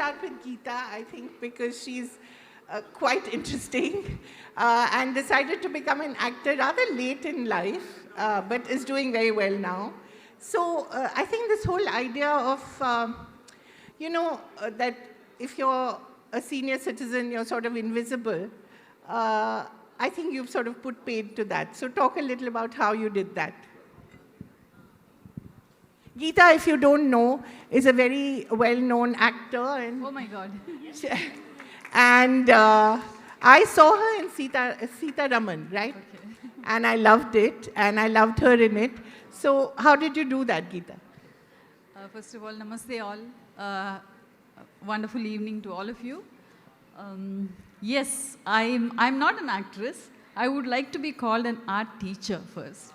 start with Geeta, I think, because she's quite interesting and decided to become an actor rather late in life, but is doing very well now. So I think this whole idea of, that if you're a senior citizen, you're sort of invisible. I think you've sort of put paid to that. So talk a little about how you did that. Geeta, if you don't know, is a very well-known actor. And Oh my God. and I saw her in Sita Raman, right? Okay. And I loved it, and I loved her in it. So how did you do that, Geeta? First of all, namaste all. Wonderful evening to all of you. Yes, I'm not an actress. I would like to be called an art teacher first.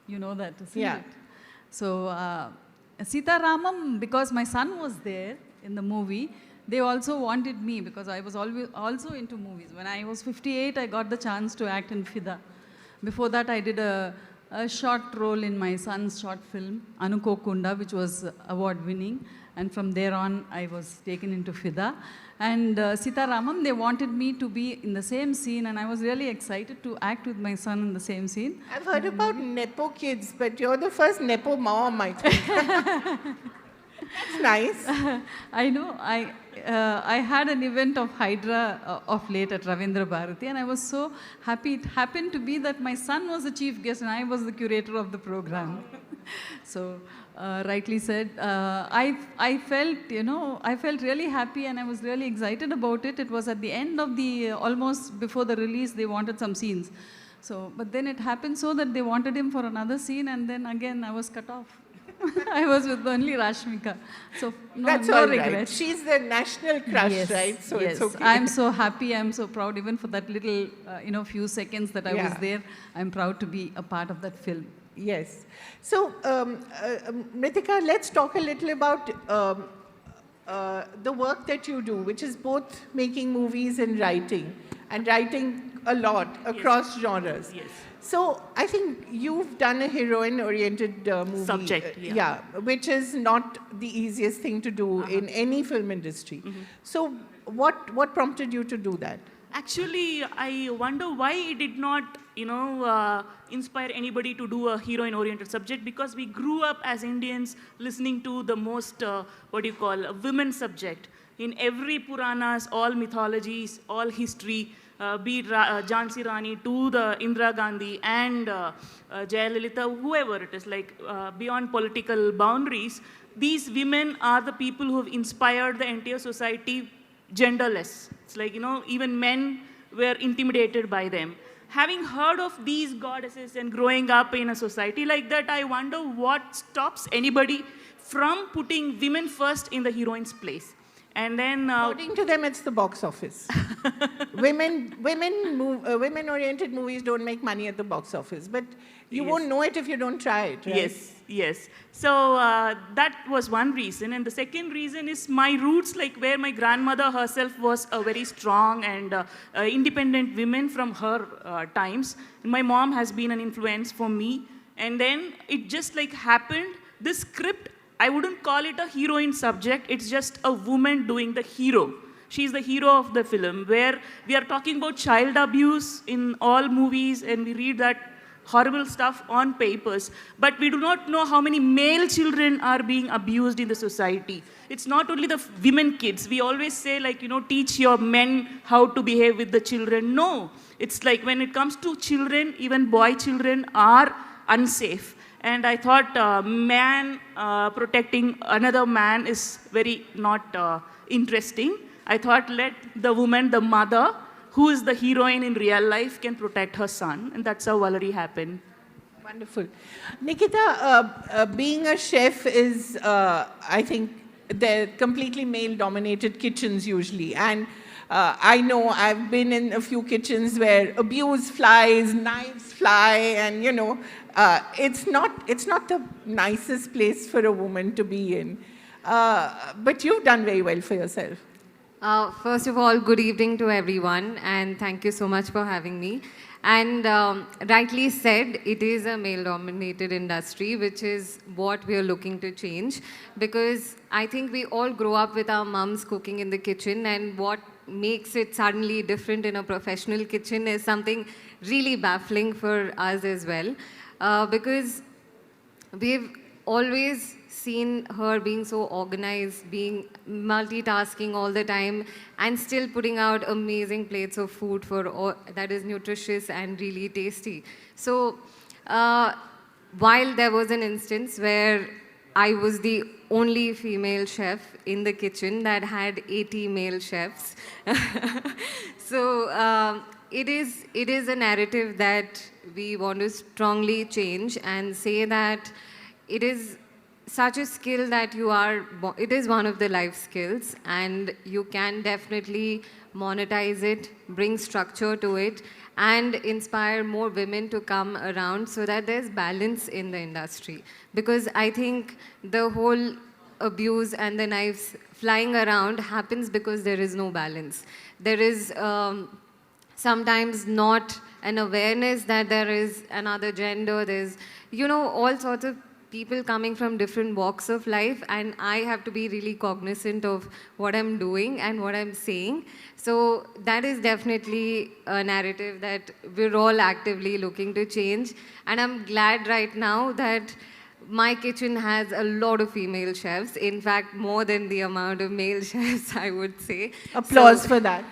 You know that, isn't Yeah. it? So, Sita Ramam, because my son was there in the movie, they also wanted me because I was always also into movies. When I was 58, I got the chance to act in Fida. Before that, I did a short role in my son's short film, Anuko Kunda, which was award-winning. And from there on, I was taken into Fida. And Sita Ramam, they wanted me to be in the same scene, and I was really excited to act with my son in the same scene. I've heard about Nepo kids, but you're the first Nepo mom, I think. That's nice. I know. I had an event of Hydra of late at Ravindra Bharati, and I was so happy. It happened to be that my son was the chief guest and I was the curator of the program. So, rightly said. I felt really happy and I was really excited about it. It was at the end of the, almost before the release, they wanted some scenes. So, but then it happened so that they wanted him for another scene, and then again I was cut off. I was with only Rashmika. So That's no all right. regrets. She's the national crush, Yes, right? So yes. it's okay. I'm so happy. I'm so proud. Even for that little, few seconds that I was Yeah. there, I'm proud to be a part of that film. Yes. So, Mritika, let's talk a little about the work that you do, which is both making movies and writing a lot across genres. Yes. So, I think you've done a heroine-oriented movie. Subject, yeah. Which is not the easiest thing to do in any film industry. So, what prompted you to do that? Actually, I wonder why it did not, inspire anybody to do a heroine-oriented subject, because we grew up as Indians listening to the most, a women subject. In every Puranas, all mythologies, all history, be it Jhansi Rani to the Indira Gandhi and Jayalalitha, whoever it is, beyond political boundaries, these women are the people who have inspired the entire society genderless. It's like, even men were intimidated by them. Having heard of these goddesses and growing up in a society like that, I wonder what stops anybody from putting women first in the heroine's place. And then, According to them, it's the box office. Women-oriented movies don't make money at the box office, but you Yes. won't know it if you don't try it, right? Yes. So that was one reason. And the second reason is my roots, like where my grandmother herself was a very strong and independent woman from her times. And my mom has been an influence for me. And then it just happened, this script, I wouldn't call it a heroine subject, it's just a woman doing the hero. She's the hero of the film, where we are talking about child abuse in all movies, and we read that horrible stuff on papers, but we do not know how many male children are being abused in the society. It's not only the women kids. We always say, teach your men how to behave with the children. No, it's like when it comes to children, even boy children are unsafe. And I thought man protecting another man is very not interesting. I thought let the woman, the mother, who is the heroine in real life, can protect her son. And that's how Valerie happened. Wonderful. Nikita, being a chef is, I think, they're completely male-dominated kitchens usually. And I know I've been in a few kitchens where abuse flies, knives fly, and it's not the nicest place for a woman to be in. But you've done very well for yourself. First of all, good evening to everyone, and thank you so much for having me. And rightly said, it is a male-dominated industry, which is what we are looking to change. Because I think we all grow up with our mums cooking in the kitchen, and what makes it suddenly different in a professional kitchen is something really baffling for us as well. Because we've always seen her being so organized, being multitasking all the time, and still putting out amazing plates of food for all, that is nutritious and really tasty. So, while there was an instance where I was the only female chef in the kitchen that had 80 male chefs, so it is a narrative that we want to strongly change and say that it is such a skill that it is one of the life skills, and you can definitely monetize it, bring structure to it, and inspire more women to come around so that there's balance in the industry. Because I think the whole abuse and the knives flying around happens because there is no balance. There is sometimes not an awareness that there is another gender, there's, all sorts of people coming from different walks of life, and I have to be really cognizant of what I'm doing and what I'm saying. So that is definitely a narrative that we're all actively looking to change. And I'm glad right now that my kitchen has a lot of female chefs, in fact, more than the amount of male chefs, I would say. Applause for that.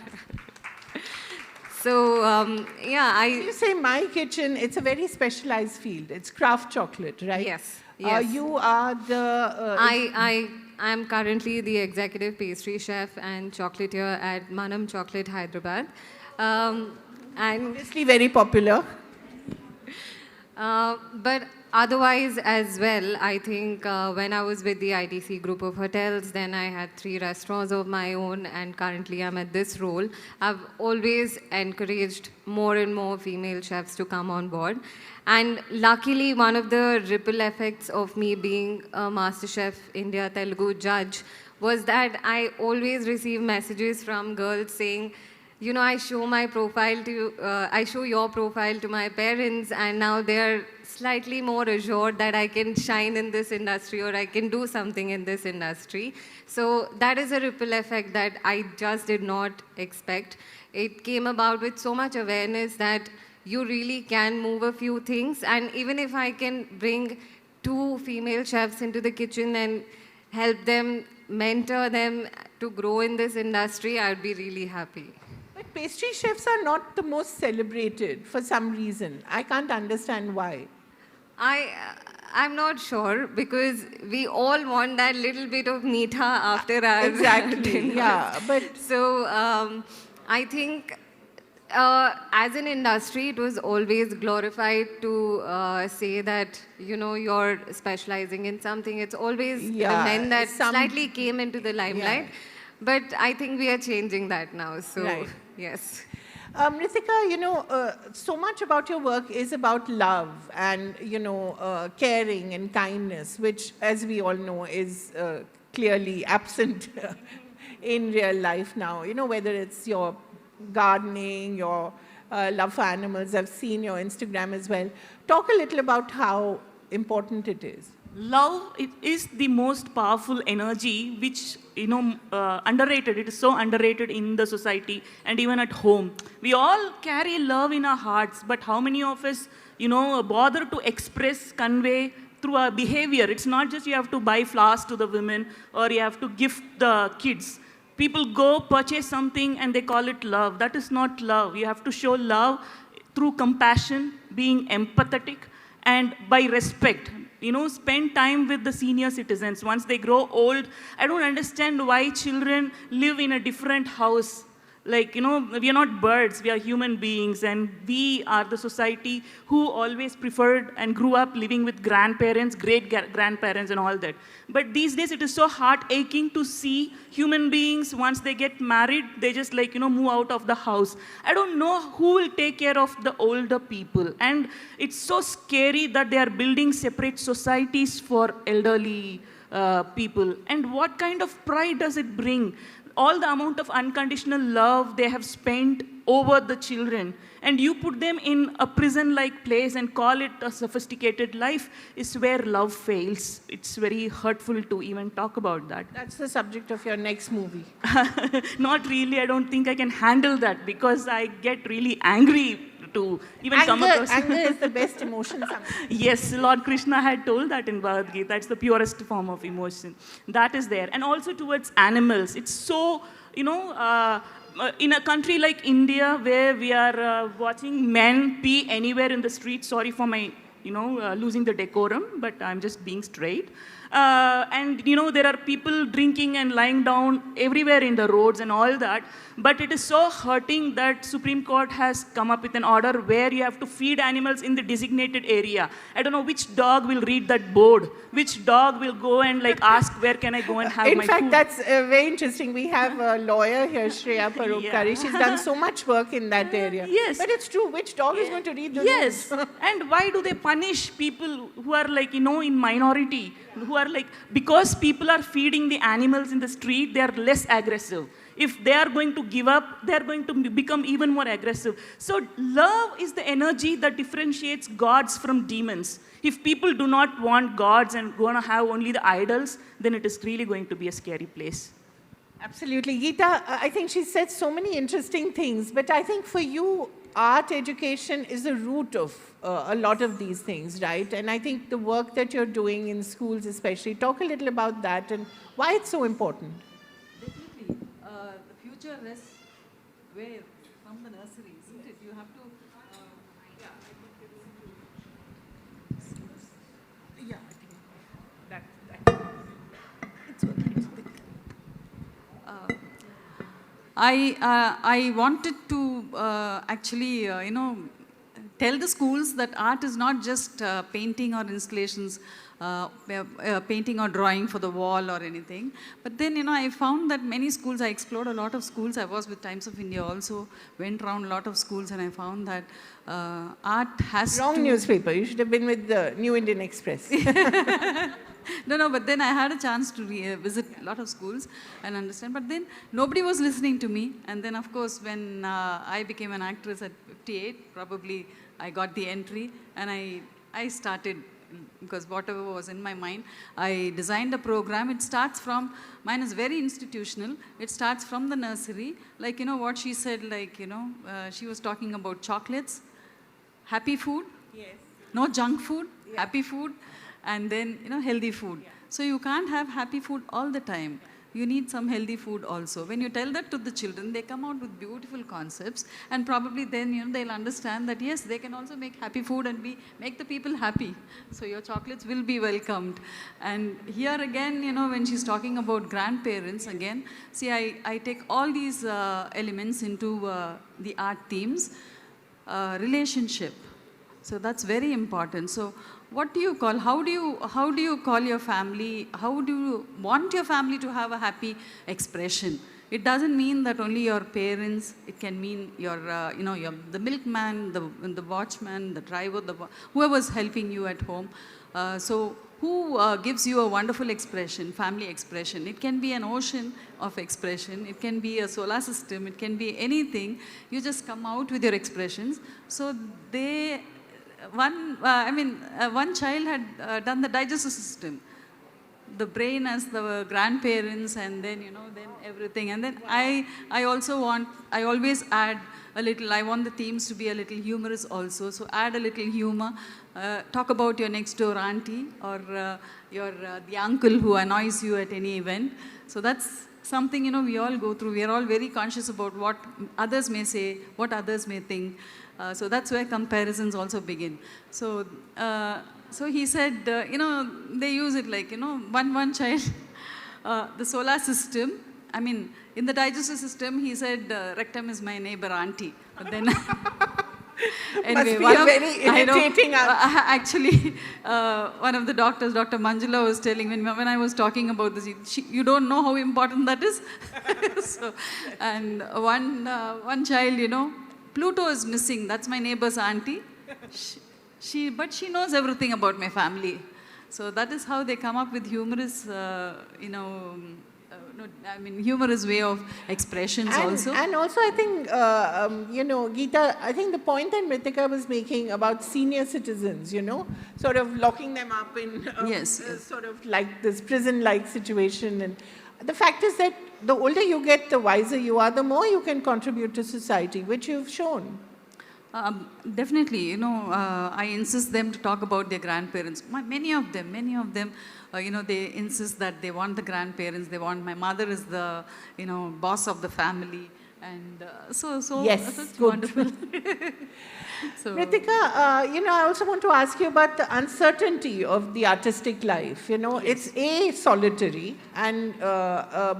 So, yeah, When you say my kitchen, it's a very specialized field. It's craft chocolate, right? Yes, yes. You are the... I am currently the executive pastry chef and chocolatier at Manam Chocolate, Hyderabad. And obviously very popular. but otherwise as well, I think when I was with the ITC group of hotels, then I had 3 restaurants of my own, and currently I'm at this role. I've always encouraged more and more female chefs to come on board. And luckily, one of the ripple effects of me being a MasterChef India Telugu judge was that I always receive messages from girls saying, I show my profile to, I show your profile to my parents, and now they're slightly more assured that I can shine in this industry or I can do something in this industry. So that is a ripple effect that I just did not expect. It came about with so much awareness that you really can move a few things, and even if I can bring 2 female chefs into the kitchen and help them, mentor them to grow in this industry, I would be really happy. But pastry chefs are not the most celebrated for some reason. I can't understand why. I'm not sure, because we all want that little bit of meetha after our Exactly, dinner. yeah. But So I think as an industry, it was always glorified to say that, you're specializing in something. It's always Yeah, men that some- slightly came into the limelight. Yeah. But I think we are changing that now. So, Right. yes. Ritika, so much about your work is about love and, caring and kindness, which, as we all know, is clearly absent in real life now. Whether it's your gardening, your love for animals. I've seen your Instagram as well. Talk a little about how important it is. Love, it is the most powerful energy which, underrated. It is so underrated in the society and even at home. We all carry love in our hearts, but how many of us, bother to express, convey through our behavior? It's not just you have to buy flowers to the women or you have to gift the kids. People go purchase something and they call it love. That is not love. You have to show love through compassion, being empathetic, and by respect. Spend time with the senior citizens. Once they grow old, I don't understand why children live in a different house. We are not birds, we are human beings, and we are the society who always preferred and grew up living with grandparents, great-grandparents and all that. But these days it is so heart-aching to see human beings, once they get married, they just move out of the house. I don't know who will take care of the older people. And it's so scary that they are building separate societies for elderly people. And what kind of pride does it bring? all the amount of unconditional love they have spent over the children, and you put them in a prison-like place and call it a sophisticated life, is where love fails. It's very hurtful to even talk about that. That's the subject of your next movie. Not really. I don't think I can handle that because I get really angry to even come across. Anger is the best emotion sometimes. Yes, Lord Krishna had told that in Bhagavad Gita. That's the purest form of emotion. That is there. And also towards animals. It's so, in a country like India where we are watching men pee anywhere in the street, sorry for my, losing the decorum, but I'm just being straight. And there are people drinking and lying down everywhere in the roads and all that. But it is so hurting that Supreme Court has come up with an order where you have to feed animals in the designated area. I don't know which dog will read that board, which dog will go and ask where can I go and have In my fact, food. that's very interesting. We have a lawyer here, Shreya Parupkari. Yeah. She's done so much work in that area. Yes. But it's true. Which dog is going to read the Yes. rules? And why do they punish people who are in minority, who are because people are feeding the animals in the street, they are less aggressive. If they are going to give up, they are going to become even more aggressive. So love is the energy that differentiates gods from demons. If people do not want gods and going to have only the idols, then it is really going to be a scary place. Absolutely. Geeta, I think she said so many interesting things, but I think for you, art education is the root of a lot of these things, right? And I think the work that you're doing in schools especially, talk a little about that and why it's so important. Definitely. The future rests where? From the nursery, isn't it? You have to. Yeah, I think that it's okay. I wanted to actually, tell the schools that art is not just painting or installations, painting or drawing for the wall or anything. But then, I found that many schools, I explored a lot of schools. I was with Times of India also, went around a lot of schools, and I found that art has Wrong to... newspaper. You should have been with the New Indian Express. No, but then I had a chance to visit a lot of schools and understand. But then nobody was listening to me. And then, of course, when I became an actress at 58, probably I got the entry and I started, because whatever was in my mind, I designed a program. It starts from, mine is very institutional. It starts from the nursery. Like, what she said, she was talking about chocolates, happy food, Yes. no junk food, happy food, and then healthy food. So you can't have happy food all the time. You need some healthy food also. When you tell that to the children, they come out with beautiful concepts, and probably then they'll understand that yes, they can also make happy food and make the people happy. So your chocolates will be welcomed. And here again, when she's talking about grandparents again, see, I take all these elements into the art themes. Relationship. So that's very important. So what do you call, how do you call your family, how do you want your family to have a happy expression? It doesn't mean that only your parents, it can mean your, the milkman, the watchman, the driver, whoever's helping you at home. So who gives you a wonderful expression, family expression? It can be an ocean of expression. It can be a solar system. It can be anything. You just come out with your expressions. So one child had done the digestive system. The brain as the grandparents, and then, then everything. And then I always add a little, I want the themes to be a little humorous also. So add a little humor. Talk about your next door auntie or the uncle who annoys you at any event. So that's something, we all go through. We are all very conscious about what others may say, what others may think. So that's where comparisons also begin. So he said, they use it like, one child, the solar system. I mean, in the digestive system, he said, rectum is my neighbor auntie. But then, anyway, Must be a very irritating actually, one of the doctors, Dr. Manjula, was telling when I was talking about this, you don't know how important that is. So, and one child, Pluto is missing. That's my neighbor's auntie. But she knows everything about my family. So that is how they come up with humorous, no, I mean, humorous way of expressions also. And also, I think, you know, Geeta, I think the point that Mritika was making about senior citizens, you know, sort of locking them up in Yes, sort of like this prison-like situation. And the fact is that the older you get, the wiser you are, the more you can contribute to society, which you've shown. Definitely, you know, I insist them to talk about their grandparents. Many of them, you know, they insist that they want the grandparents. They want, my mother is the, you know, boss of the family. And Yes, so it's good. wonderful. So, Ritika, you know, I also want to ask you about the uncertainty of the artistic life. You know, it's A, solitary, and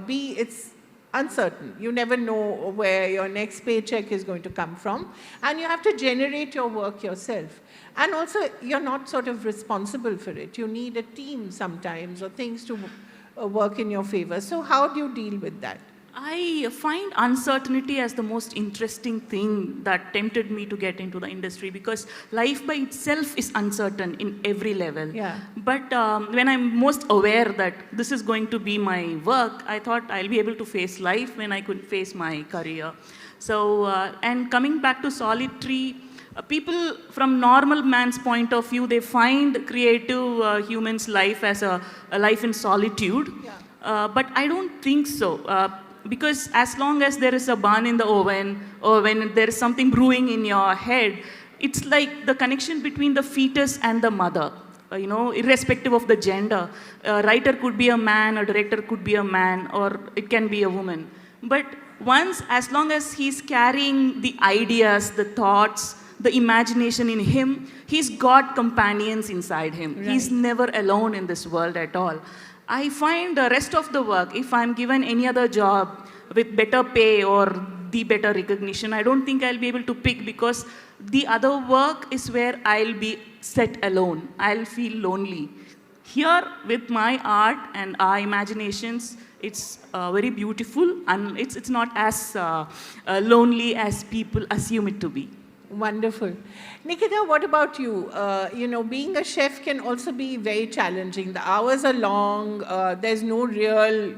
B, it's uncertain. You never know where your next paycheck is going to come from, and you have to generate your work yourself. And also, you're not sort of responsible for it. You need a team sometimes or things to work in your favor. So how do you deal with that? I find uncertainty as the most interesting thing that tempted me to get into the industry, because life by itself is uncertain in every level. Yeah. But when I'm most aware that this is going to be my work, I thought I'll be able to face life when I could face my career. So, and coming back to solitary, people from normal man's point of view, they find creative humans' life as a life in solitude. Yeah. But I don't think so. Because as long as there is a bun in the oven, or when there is something brewing in your head, it's like the connection between the fetus and the mother, you know, irrespective of the gender. A writer could be a man, a director could be a man, or it can be a woman. But once, as long as he's carrying the ideas, the thoughts, the imagination in him, he's got companions inside him. Right. He's never alone in this world at all. I find the rest of the work, if I'm given any other job with better pay or the better recognition, I don't think I'll be able to pick, because the other work is where I'll be set alone. I'll feel lonely. Here, with my art and our imaginations, it's very beautiful, and it's not as lonely as people assume it to be. Wonderful. Nikita, what about you? You know, being a chef can also be very challenging. The hours are long. There's no real,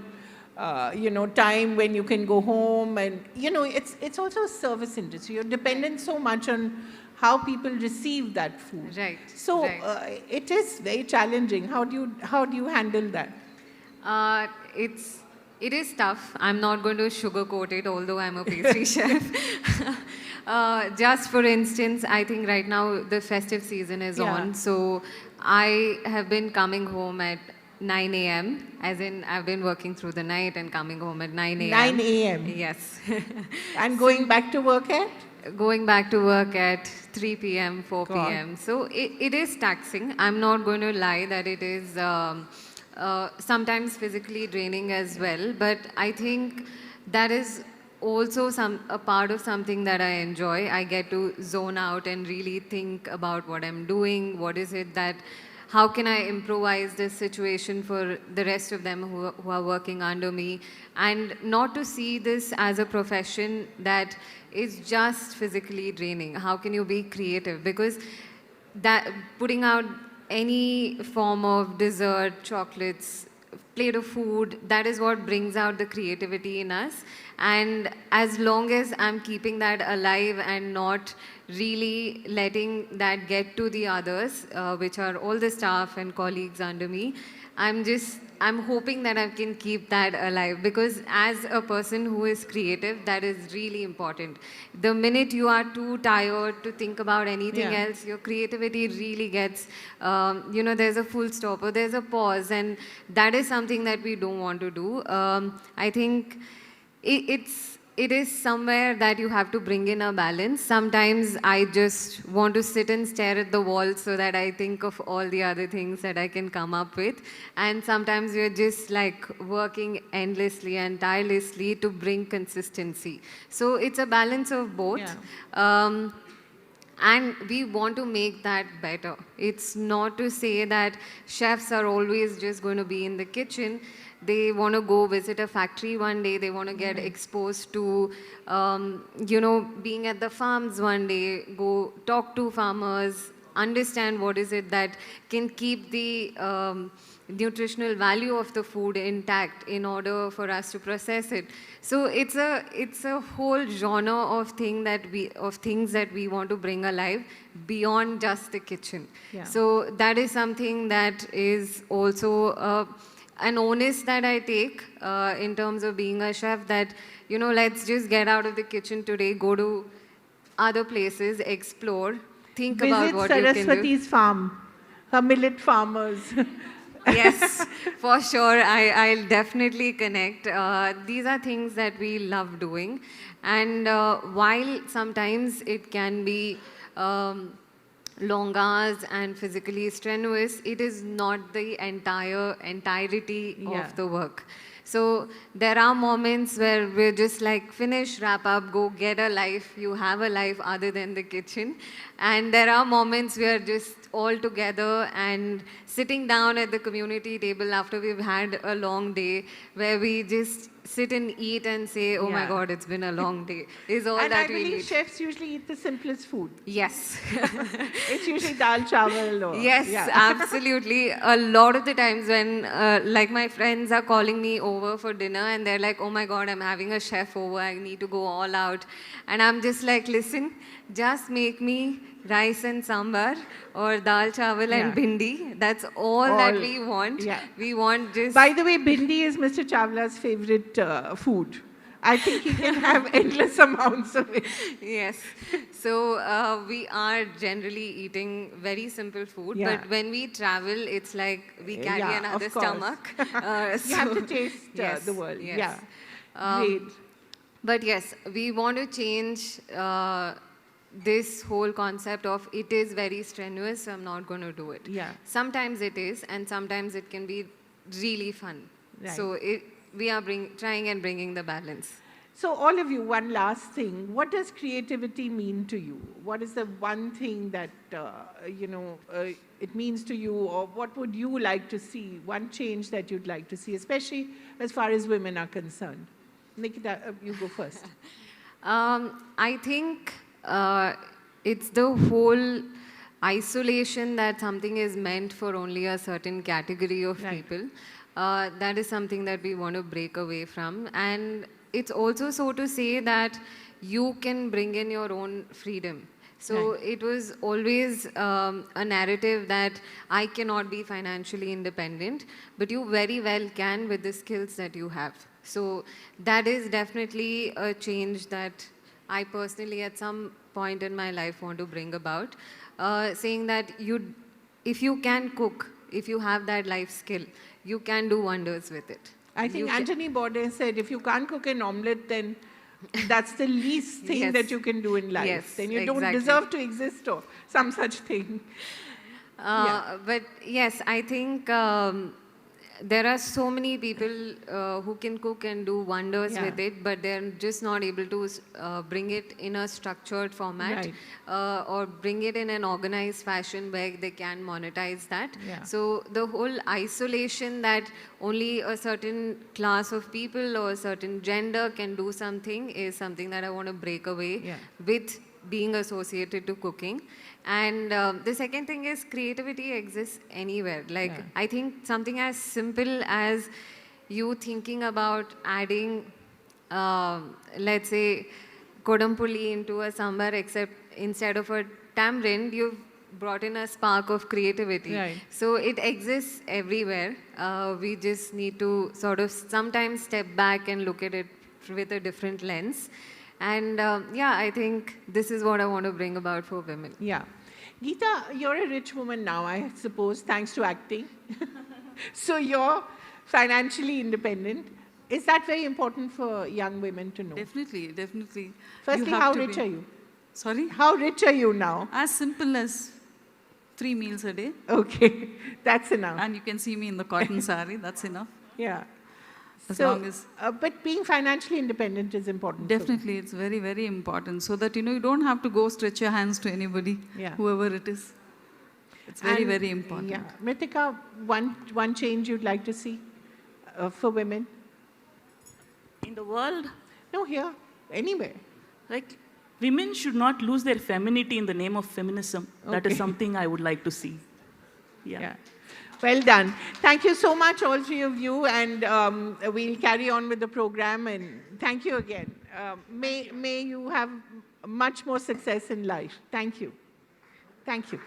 you know, time when you can go home. And, you know, it's also a service industry. You're dependent so much on how people receive that food. Right, So right. it is very challenging. How do you handle that? It is tough. I'm not going to sugarcoat it, although I'm a pastry chef. Just for instance, I think right now the festive season is Yeah. on. So I have been coming home at 9 a.m. As in, I've been working through the night and coming home at 9 a.m. 9 a.m. Yes. And going back to work at? Going back to work at 3 p.m., 4 God. p.m. So it is taxing. I'm not going to lie that it is sometimes physically draining as well. But I think that is also a part of something that I enjoy. I get to zone out and really think about what I'm doing. What is it that, how can I improvise this situation for the rest of them who are working under me? And not to see this as a profession that is just physically draining. How can you be creative? Because that putting out any form of dessert, chocolates, plate of food, that is what brings out the creativity in us. And as long as I'm keeping that alive and not really letting that get to the others, which are all the staff and colleagues under me, I'm hoping that I can keep that alive, because as a person who is creative, that is really important. The minute you are too tired to think about anything Yeah. else, your creativity really gets, you know, there's a full stop or there's a pause, and that is something that we don't want to do. I think it is somewhere that you have to bring in a balance. Sometimes I just want to sit and stare at the wall so that I think of all the other things that I can come up with. And sometimes we're just like working endlessly and tirelessly to bring consistency. So it's a balance of both. Yeah. And we want to make that better. It's not to say that chefs are always just going to be in the kitchen. They want to go visit a factory one day. They want to get exposed to, you know, being at the farms one day, go talk to farmers, understand what is it that can keep the nutritional value of the food intact in order for us to process it. So it's a whole genre of things that we want to bring alive beyond just the kitchen. Yeah. So that is something that is also an onus that I take in terms of being a chef, that, you know, let's just get out of the kitchen today, go to other places, explore, think about Visit what you can do. Saraswati's farm, her millet farmers. Yes, for sure. I'll definitely connect. These are things that we love doing. And while sometimes it can be long hours and physically strenuous, it is not the entirety Yeah. of the work. So there are moments where we're just like, finish, wrap up, go get a life. You have a life other than the kitchen. And there are moments where just all together and sitting down at the community table after we've had a long day, where we just sit and eat and say, oh my Yeah. God, it's been a long day, is all And I that we believe need. chefs usually eat the simplest food. Yes. It's usually dal chawal or... Yes, yeah. absolutely. A lot of the times when, like, my friends are calling me over for dinner and they're like, oh my God, I'm having a chef over, I need to go all out. And I'm just like, listen, just make me rice and sambar or dal chawal and Yeah. bindi. That's all that All- we want. yeah. We want just... By the way, bindi is Mr. Chawla's favorite food. I think he can have endless amounts of it. Yes. So we are generally eating very simple food, Yeah. but when we travel, it's like we carry Yeah, another of course. stomach. You have to So- taste Yes, the world. yes. Yeah. Great. But yes, we want to change this whole concept of it is very strenuous, so I'm not going to do it. Yeah. Sometimes it is, and sometimes it can be really fun. Right. So we are trying and bringing the balance. So all of you, one last thing. What does creativity mean to you? What is the one thing that, it means to you, or what would you like to see, one change that you'd like to see, especially as far as women are concerned? Nikita, you go first. I think it's the whole isolation that something is meant for only a certain category of Right. people. That is something that we want to break away from. And it's also so to say that you can bring in your own freedom. So Right. it was always a narrative that I cannot be financially independent, but you very well can with the skills that you have. So that is definitely a change that I personally at some point in my life want to bring about, saying that if you can cook, if you have that life skill, you can do wonders with it. I think You ca- Anthony Bourdain said, if you can't cook an omelette, then that's the least thing Yes. that you can do in life. Yes, Then you don't exactly. deserve to exist or some such thing. But yes, I think there are so many people who can cook and do wonders Yeah. with it, but they're just not able to bring it in a structured format or bring it in an organized fashion where they can monetize that. Yeah. So the whole isolation that only a certain class of people or a certain gender can do something is something that I want to break away Yeah. with being associated to cooking. And the second thing is creativity exists anywhere. Like, Yeah. I think something as simple as you thinking about adding, let's say, kodampuli into a sambar, except instead of a tamarind, you've brought in a spark of creativity. Right. So it exists everywhere. We just need to sort of sometimes step back and look at it with a different lens. And yeah, I think this is what I want to bring about for women. Yeah. Geeta, you're a rich woman now, I suppose, thanks to acting. So you're financially independent. Is that very important for young women to know? Definitely, definitely. Firstly, You have how to rich be- are you? Sorry? How rich are you now? As simple as 3 meals a day. Okay, that's enough. And you can see me in the cotton sari, that's enough. Yeah. As So, long as- but being financially independent is important. for Definitely, it's very, very important. So that, you don't have to go stretch your hands to anybody, Yeah. whoever it is. It's very, And, very important. Yeah. Mritika, one change you'd like to see for women? In the world, No, here, anywhere. like women should not lose their femininity in the name of feminism. That is Okay. something I would like to see. Yeah. Well done. Thank you so much, all three of you, and we'll carry on with the program. And thank you again. May you have much more success in life. Thank you. Thank you.